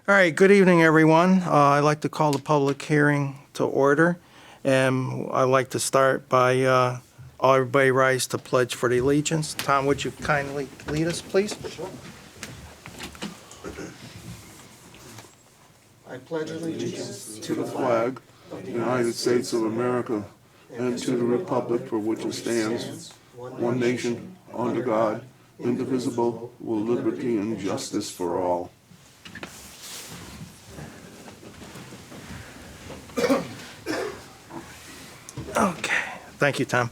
All right, good evening, everyone. I'd like to call the public hearing to order, and I'd like to start by all everybody rise to pledge for the allegiance. Tom, would you kindly lead us, please? Sure. I pledge allegiance to the flag of the United States of America and to the republic for which it stands, one nation, under God, indivisible, with liberty and justice for all. Okay, thank you, Tom.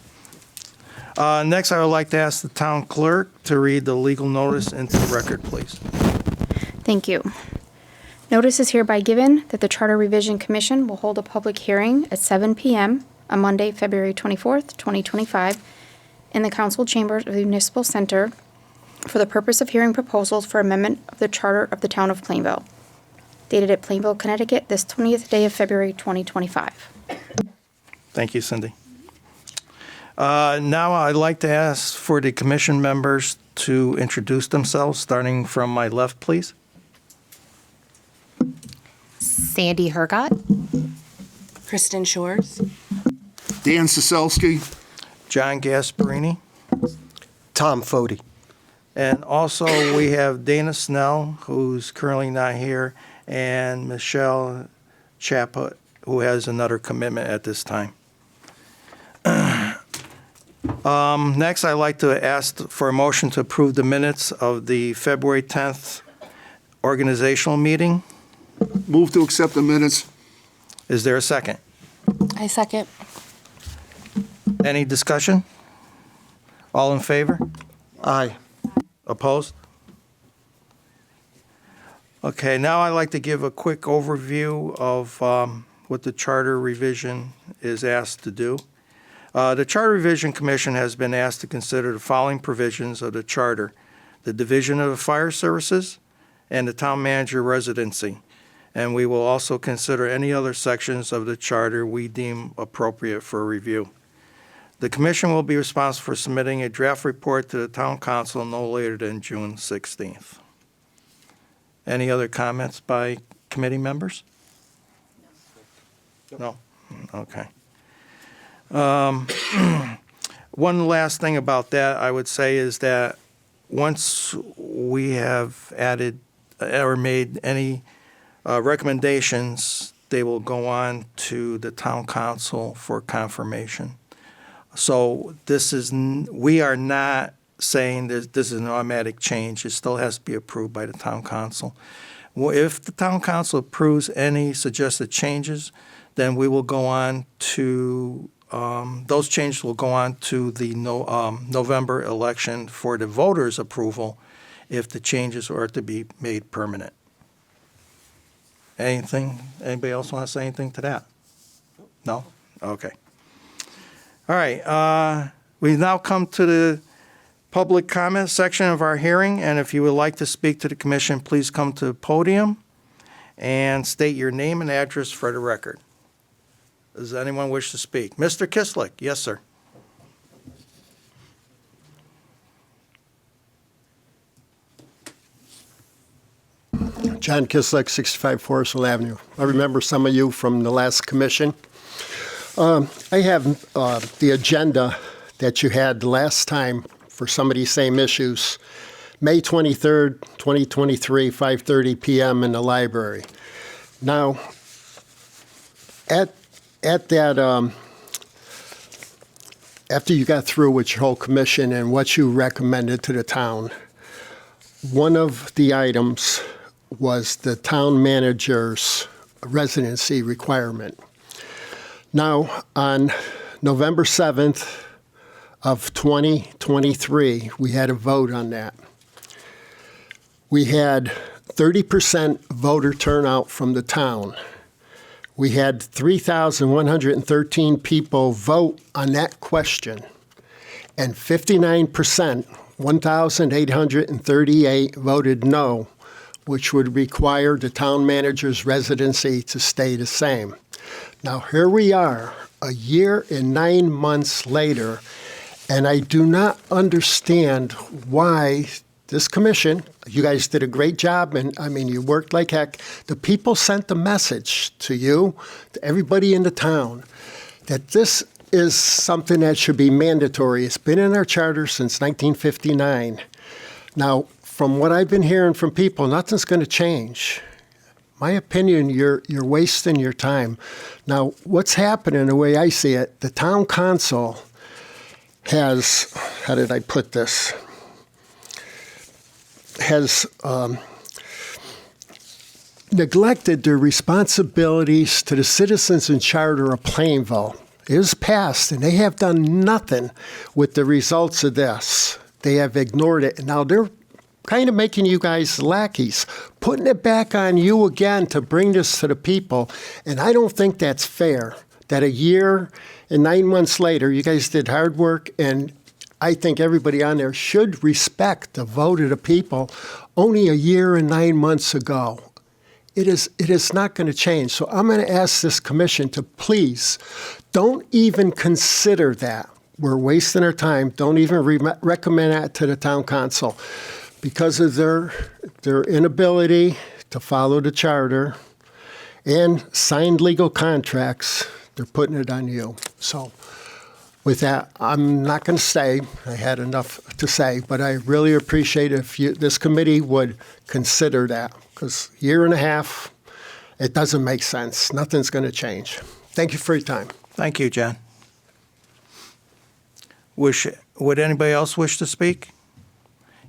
Next, I would like to ask the town clerk to read the legal notice into the record, please. Thank you. Notice is hereby given that the Charter Revision Commission will hold a public hearing at 7 p.m. on Monday, February 24th, 2025, in the council chambers of the Municipal Center for the purpose of hearing proposals for amendment of the Charter of the Town of Plainville, dated at Plainville, Connecticut, this 20th day of February 2025. Thank you, Cindy. Now I'd like to ask for the commission members to introduce themselves, starting from my left, please. Sandy Hergott. Kristen Shores. Dan Siselski. John Gasparini. Tom Foti. And also, we have Dana Snell, who's currently not here, and Michelle Chaput, who has another commitment at this time. Next, I'd like to ask for a motion to approve the minutes of the February 10th organizational meeting. Move to accept the minutes. Is there a second? I second. Any discussion? All in favor? Aye. Opposed? Okay, now I'd like to give a quick overview of what the Charter Revision is asked to do. The Charter Revision Commission has been asked to consider the following provisions of the Charter: the Division of the Fire Services and the Town Manager Residency. And we will also consider any other sections of the Charter we deem appropriate for review. The Commission will be responsible for submitting a draft report to the Town Council no later than June 16th. Any other comments by committee members? No? Okay. One last thing about that I would say is that once we have added or made any recommendations, they will go on to the Town Council for confirmation. So we are not saying that this is an automatic change. It still has to be approved by the Town Council. Well, if the Town Council approves any suggested changes, then we will go on to, those changes will go on to the November election for the voters' approval if the changes are to be made permanent. Anybody else want to say anything to that? No? Okay. All right. We've now come to the public comment section of our hearing, and if you would like to speak to the commission, please come to the podium and state your name and address for the record. Does anyone wish to speak? Mr. Kislick. Yes, sir. John Kislick, 65 Forestville Avenue. I remember some of you from the last commission. I have the agenda that you had last time for some of these same issues. May 23rd, 2023, 5:30 p.m. in the library. Now, at that, after you got through with your whole commission and what you recommended to the town, one of the items was the town manager's residency requirement. Now, on November 7th of 2023, we had a vote on that. We had 30% voter turnout from the town. We had 3,113 people vote on that question, and 59%, 1,838, voted no, which would require the town manager's residency to stay the same. Now, here we are, a year and 9 months later, and I do not understand why this commission, you guys did a great job, and I mean, you worked like heck. The people sent the message to you, to everybody in the town, that this is something that should be mandatory. It's been in our charter since 1959. Now, from what I've been hearing from people, nothing's going to change. My opinion, you're wasting your time. Now, what's happening, the way I see it, the town council has, how did I put this? Has neglected their responsibilities to the citizens and charter of Plainville. It was passed, and they have done nothing with the results of this. They have ignored it, and now they're kind of making you guys lackeys, putting it back on you again to bring this to the people, and I don't think that's fair, that a year and 9 months later, you guys did hard work, and I think everybody on there should respect the vote of the people only a year and 9 months ago. It is not going to change. So I'm going to ask this commission to please don't even consider that. We're wasting our time. Don't even recommend that to the town council because of their inability to follow the charter and signed legal contracts. They're putting it on you. So with that, I'm not going to stay. I had enough to say, but I really appreciate if this committee would consider that, because year and a half, it doesn't make sense. Nothing's going to change. Thank you for your time. Thank you, John. Would anybody else wish to speak?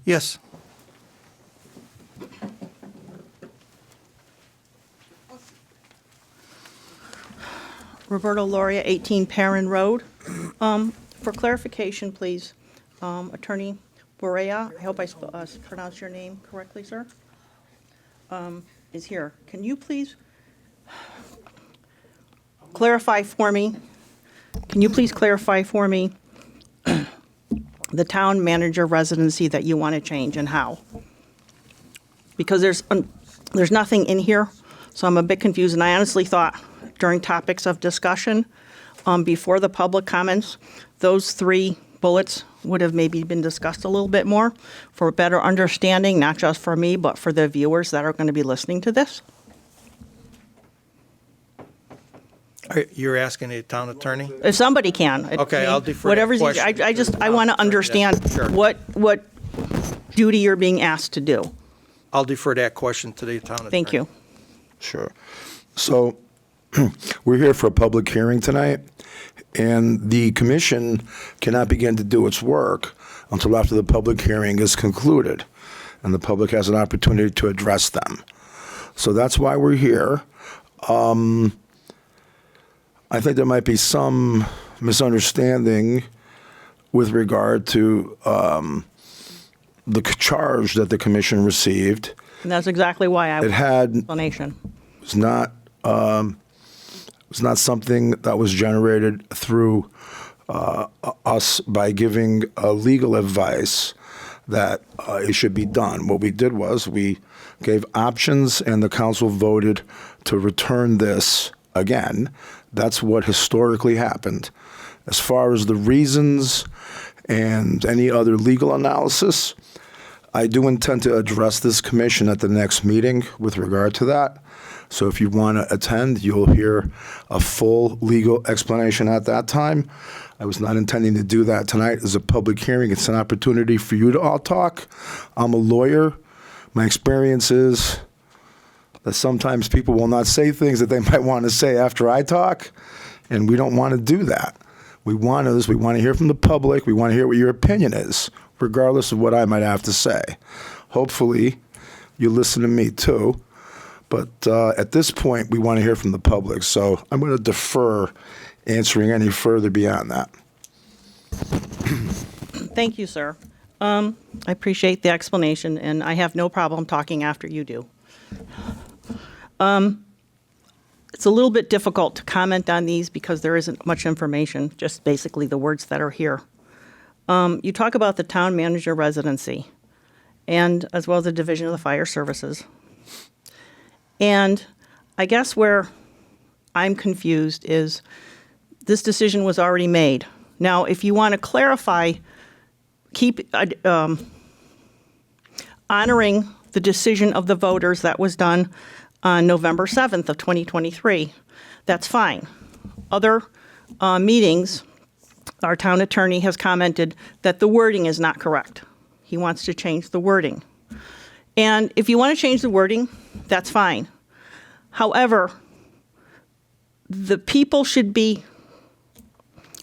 Yes. Roberto Loria, 18 Perrin Road. For clarification, please, Attorney Borea, I hope I pronounced your name correctly, sir, is here. Can you please clarify for me, the town manager residency that you want to change and how? Because there's nothing in here, so I'm a bit confused, and I honestly thought during topics of discussion, before the public comments, those 3 bullets would have maybe been discussed a little bit more for better understanding, not just for me, but for the viewers that are going to be listening to this. You're asking the town attorney? If somebody can. Okay, I'll defer that Whatever's easy. question. I want to understand Sure. what duty you're being asked to do. I'll defer that question to the town attorney. Thank you. Sure. So we're here for a public hearing tonight, and the commission cannot begin to do its work until after the public hearing is concluded, and the public has an opportunity to address them. So that's why we're here. I think there might be some misunderstanding with regard to the charge that the commission received. And that's exactly why I It had explanation. was not something that was generated through us by giving legal advice that it should be done. What we did was we gave options, and the council voted to return this again. That's what historically happened. As far as the reasons and any other legal analysis, I do intend to address this commission at the next meeting with regard to that. So if you want to attend, you'll hear a full legal explanation at that time. I was not intending to do that tonight as a public hearing. It's an opportunity for you to all talk. I'm a lawyer. My experience is that sometimes people will not say things that they might want to say after I talk, and we don't want to do that. We want to hear from the public. We want to hear what your opinion is, regardless of what I might have to say. Hopefully, you listen to me too. But at this point, we want to hear from the public. So I'm going to defer answering any further beyond that. Thank you, sir. I appreciate the explanation, and I have no problem talking after you do. It's a little bit difficult to comment on these because there isn't much information, just basically the words that are here. You talk about the town manager residency, and as well as the division of the fire services. And I guess where I'm confused is this decision was already made. Now, if you want to clarify, honoring the decision of the voters that was done on November 7th of 2023. That's fine. Other meetings, our town attorney has commented that the wording is not correct. He wants to change the wording. And if you want to change the wording, that's fine. However, the people should be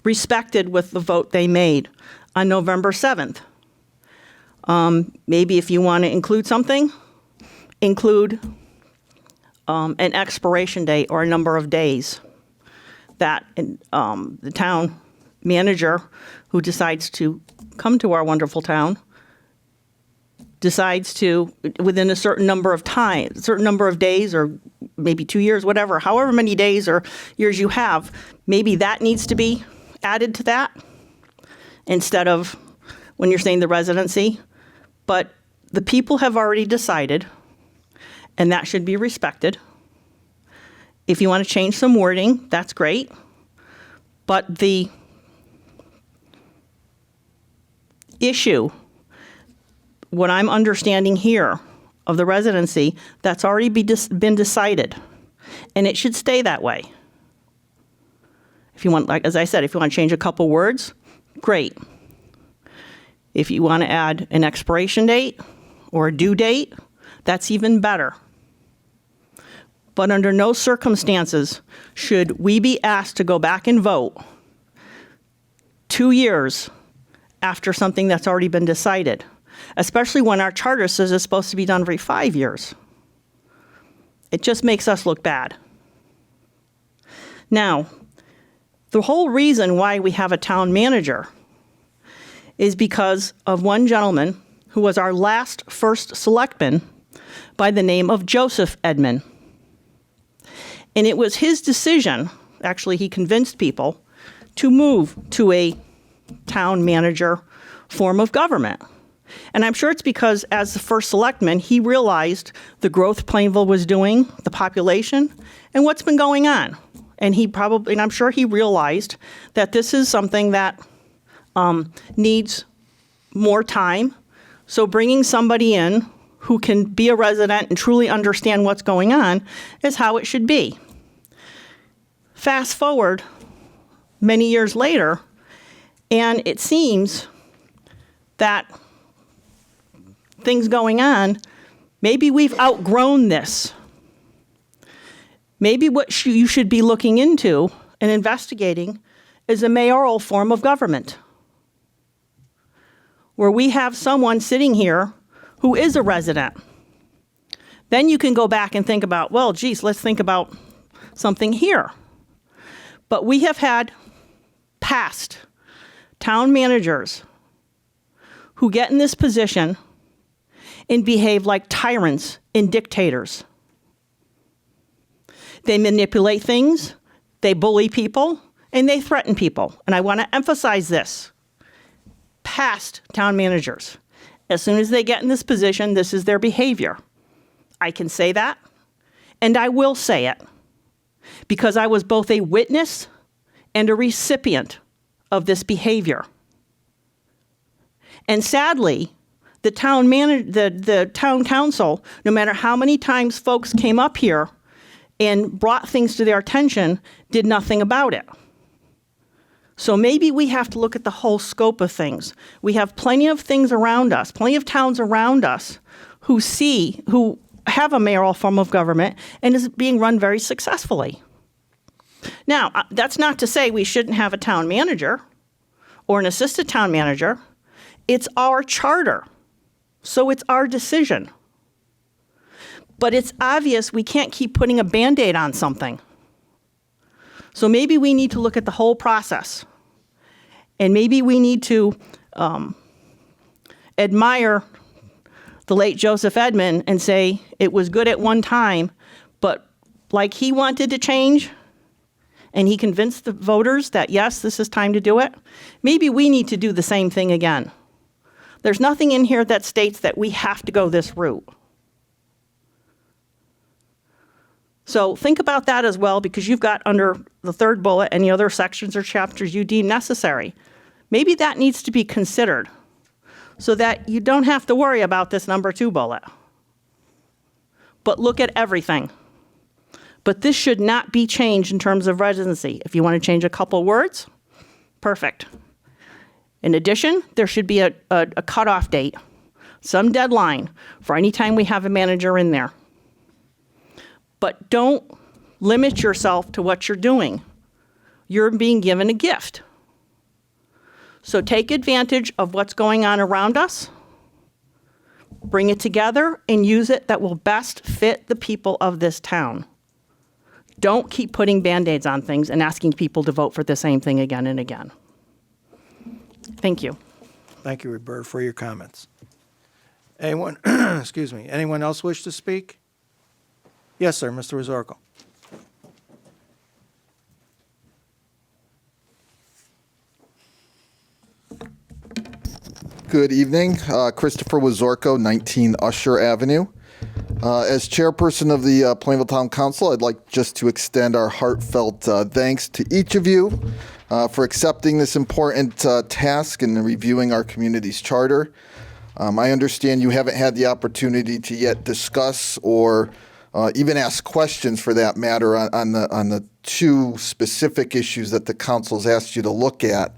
respected with the vote they made on November 7th. Maybe if you want to include something, include an expiration date or a number of days that the town manager who decides to come to our wonderful town decides to, within a certain number of time, certain number of days, or maybe 2 years, whatever, however many days or years you have, maybe that needs to be added to that instead of when you're saying the residency. But the people have already decided, and that should be respected. If you want to change some wording, that's great. But the issue, what I'm understanding here of the residency, that's already been decided, and it should stay that way. If you want, like as I said, if you want to change a couple words, great. If you want to add an expiration date or a due date, that's even better. But under no circumstances should we be asked to go back and vote 2 years after something that's already been decided, especially when our charter says it's supposed to be done every 5 years. It just makes us look bad. Now, the whole reason why we have a town manager is because of one gentleman who was our last first selectman by the name of Joseph Edmond. And it was his decision, actually he convinced people, to move to a town manager form of government. And I'm sure it's because as the first selectman, he realized the growth Plainville was doing, the population, and what's been going on. And I'm sure he realized that this is something that needs more time. So bringing somebody in who can be a resident and truly understand what's going on is how it should be. Fast forward many years later, and it seems that things going on, maybe we've outgrown this. Maybe what you should be looking into and investigating is a mayoral form of government, where we have someone sitting here who is a resident. Then you can go back and think about, well, geez, let's think about something here. But we have had past town managers who get in this position and behave like tyrants and dictators. They manipulate things, they bully people, and they threaten people. And I want to emphasize this. Past town managers, as soon as they get in this position, this is their behavior. I can say that, and I will say it, because I was both a witness and a recipient of this behavior. And sadly, the town council, no matter how many times folks came up here and brought things to their attention, did nothing about it. So maybe we have to look at the whole scope of things. We have plenty of things around us, plenty of towns around us who have a mayoral form of government and is being run very successfully. Now, that's not to say we shouldn't have a town manager or an assistant town manager. It's our charter, so it's our decision. But it's obvious we can't keep putting a Band-Aid on something. So maybe we need to look at the whole process. And maybe we need to admire the late Joseph Edmond and say it was good at one time, but like he wanted to change and he convinced the voters that, yes, this is time to do it, maybe we need to do the same thing again. There's nothing in here that states that we have to go this route. So think about that as well, because you've got under the third bullet any other sections or chapters you deem necessary. Maybe that needs to be considered so that you don't have to worry about this number 2 bullet. But look at everything. But this should not be changed in terms of residency. If you want to change a couple words, perfect. In addition, there should be a cutoff date, some deadline for any time we have a manager in there. But don't limit yourself to what you're doing. You're being given a gift. So take advantage of what's going on around us, bring it together, and use it that will best fit the people of this town. Don't keep putting Band-Aids on things and asking people to vote for the same thing again and again. Thank you. Thank you, Roberta, for your comments. Anyone, excuse me, anyone else wish to speak? Yes, sir, Mr. Rosorko. Good evening. Christopher Wazorko, 19 Usher Avenue. As chairperson of the Plainville Town Council, I'd like just to extend our heartfelt thanks to each of you for accepting this important task in reviewing our community's charter. I understand you haven't had the opportunity to yet discuss or even ask questions, for that matter, on the 2 specific issues that the council's asked you to look at.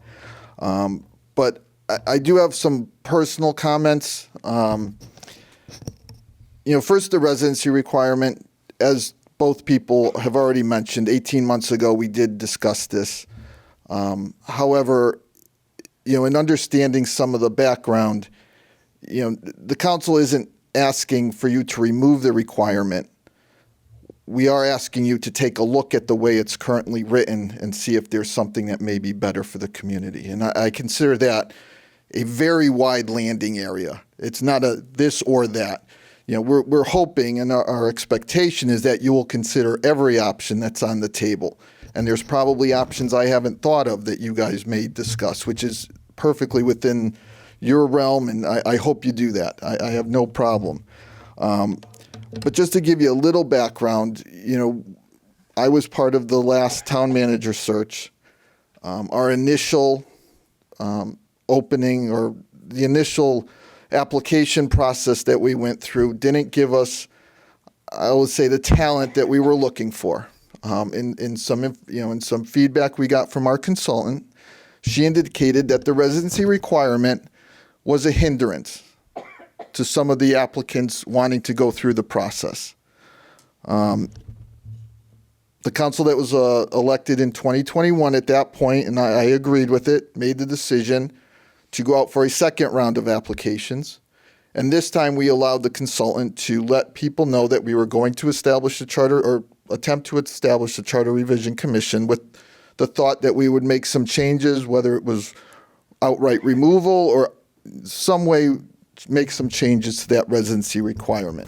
But I do have some personal comments. First, the residency requirement. As both people have already mentioned, 18 months ago we did discuss this. However, in understanding some of the background, the council isn't asking for you to remove the requirement. We are asking you to take a look at the way it's currently written and see if there's something that may be better for the community. And I consider that a very wide landing area. It's not a this or that. We're hoping, and our expectation is that you will consider every option that's on the table. And there's probably options I haven't thought of that you guys may discuss, which is perfectly within your realm, and I hope you do that. I have no problem. But just to give you a little background, I was part of the last town manager search. Our initial opening, or the initial application process that we went through, didn't give us, I would say, the talent that we were looking for. In some feedback we got from our consultant, she indicated that the residency requirement was a hindrance to some of the applicants wanting to go through the process. The council that was elected in 2021 at that point, and I agreed with it, made the decision to go out for a second round of applications. And this time we allowed the consultant to let people know that we were going to establish a charter, or attempt to establish a charter revision commission, with the thought that we would make some changes, whether it was outright removal or some way make some changes to that residency requirement.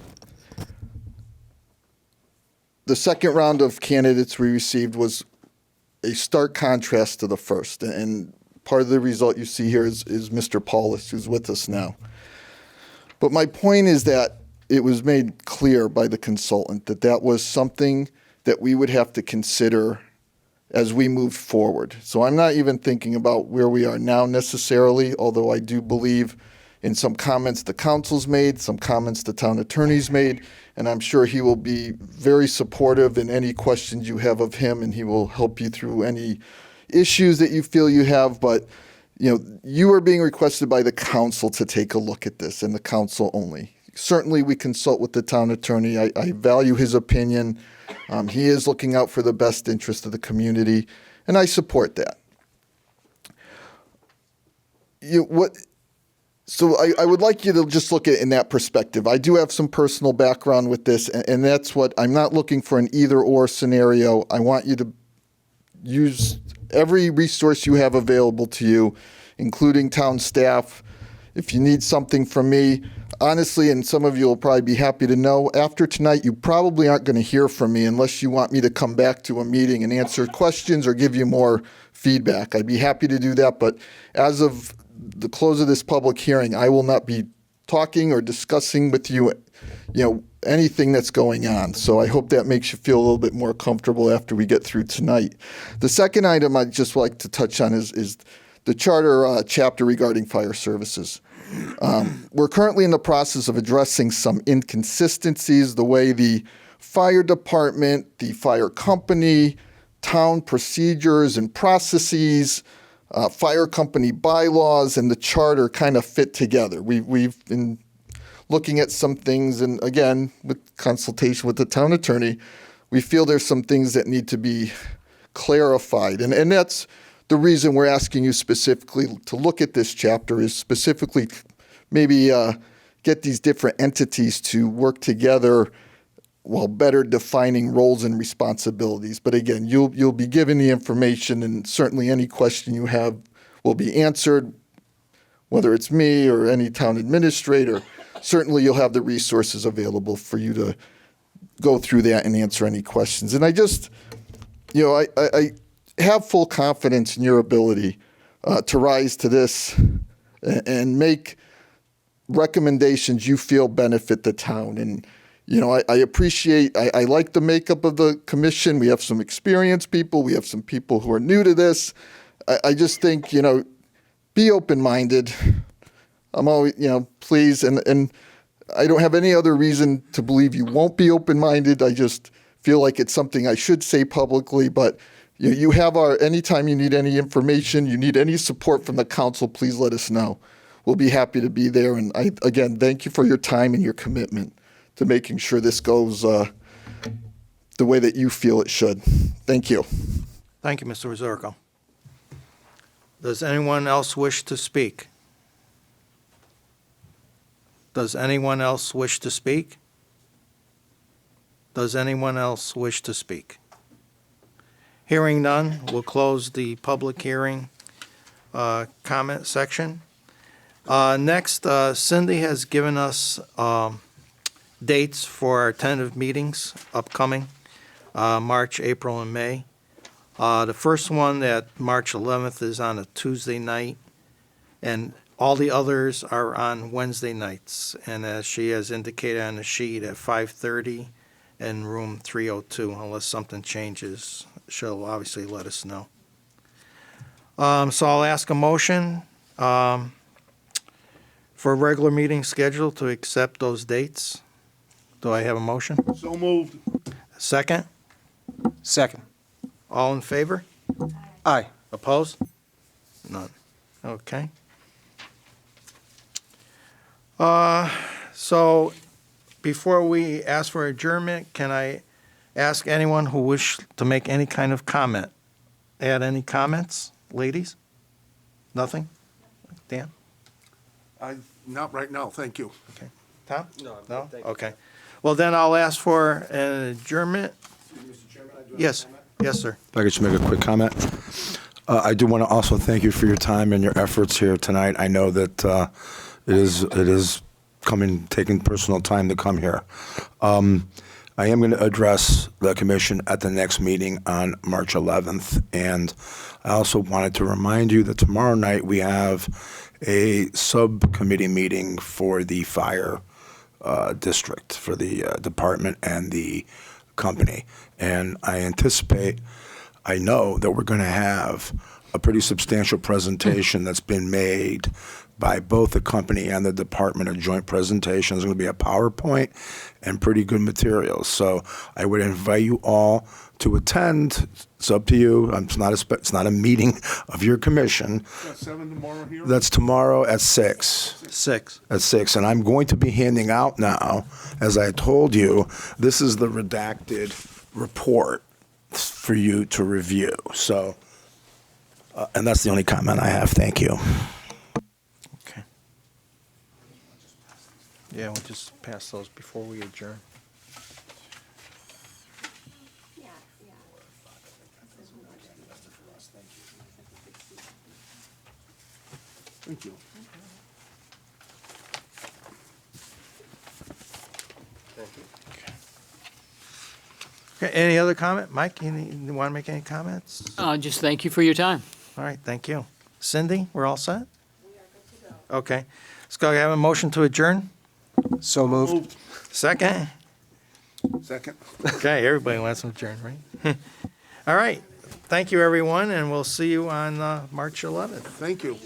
The second round of candidates we received was a stark contrast to the first, and part of the result you see here is Mr. Paulus, who's with us now. But my point is that it was made clear by the consultant that that was something that we would have to consider as we move forward. So I'm not even thinking about where we are now necessarily, although I do believe in some comments the council's made, some comments the town attorney's made, and I'm sure he will be very supportive in any questions you have of him, and he will help you through any issues that you feel you have. But you are being requested by the council to take a look at this, and the council only. Certainly we consult with the town attorney. I value his opinion. He is looking out for the best interest of the community, and I support that. So I would like you to just look at it in that perspective. I do have some personal background with this, and that's what I'm not looking for, an either-or scenario. I want you to use every resource you have available to you, including town staff. If you need something from me, honestly, and some of you will probably be happy to know, after tonight, you probably aren't going to hear from me unless you want me to come back to a meeting and answer questions or give you more feedback. I'd be happy to do that, but as of the close of this public hearing, I will not be talking or discussing with you, anything that's going on. So I hope that makes you feel a little bit more comfortable after we get through tonight. The second item I'd just like to touch on is the charter chapter regarding fire services. We're currently in the process of addressing some inconsistencies, the way the fire department, the fire company, town procedures and processes, fire company bylaws, and the charter kind of fit together. We've been looking at some things, and again, with consultation with the town attorney, we feel there's some things that need to be clarified. And that's the reason we're asking you specifically to look at this chapter, is specifically maybe get these different entities to work together while better defining roles and responsibilities. But again, you'll be given the information, and certainly any question you have will be answered, whether it's me or any town administrator. Certainly you'll have the resources available for you to go through that and answer any questions. And I just, I have full confidence in your ability to rise to this and make recommendations you feel benefit the town. And I appreciate, I like the makeup of the commission. We have some experienced people. We have some people who are new to this. I just think, be open-minded. I'm always, please. And I don't have any other reason to believe you won't be open-minded. I just feel like it's something I should say publicly. But you have anytime you need any information, you need any support from the council, please let us know. We'll be happy to be there. And again, thank you for your time and your commitment to making sure this goes the way that you feel it should. Thank you. Thank you, Mr. Ozorko. Does anyone else wish to speak? Does anyone else wish to speak? Does anyone else wish to speak? Hearing none, we'll close the public hearing comment section. Next, Cindy has given us dates for our tentative meetings upcoming, March, April, and May. The first one, at March 11th, is on a Tuesday night, and all the others are on Wednesday nights. And as she has indicated on the sheet, at 5:30 in room 302, unless something changes, she'll obviously let us know. So I'll ask a motion for a regular meeting schedule to accept those dates. Do I have a motion? So moved. Second? Second. All in favor? Aye. Opposed? None. Okay. So before we ask for adjournment, can I ask anyone who wish to make any kind of comment? Add any comments, ladies? Nothing? Dan? Not right now, thank you. Okay. Tom? No? Okay. Well, then I'll ask for an adjournment. Yes. Yes, sir. If I could just make a quick comment. I do want to also thank you for your time and your efforts here tonight. I know that it is taking personal time to come here. I am going to address the commission at the next meeting on March 11th. And I also wanted to remind you that tomorrow night we have a subcommittee meeting for the fire district, for the department and the company. And I know that we're going to have a pretty substantial presentation that's been made by both the company and the department, a joint presentation. There's going to be a PowerPoint and pretty good materials. So I would invite you all to attend. It's up to you. It's not a meeting of your commission. 7 tomorrow here? That's tomorrow at 6. 6. At 6. And I'm going to be handing out now, as I told you, this is the redacted report for you to review. So, and that's the only comment I have. Thank you. Okay. Yeah, we'll just pass those before we adjourn. Thank you. Okay, any other comment? Mike, you want to make any comments? Just thank you for your time. All right, thank you. Cindy, we're all set? We are good to go. Okay. Let's go have a motion to adjourn. So moved. Second? Second. Okay, everybody wants to adjourn, right? All right. Thank you, everyone, and we'll see you on March 11th. Thank you.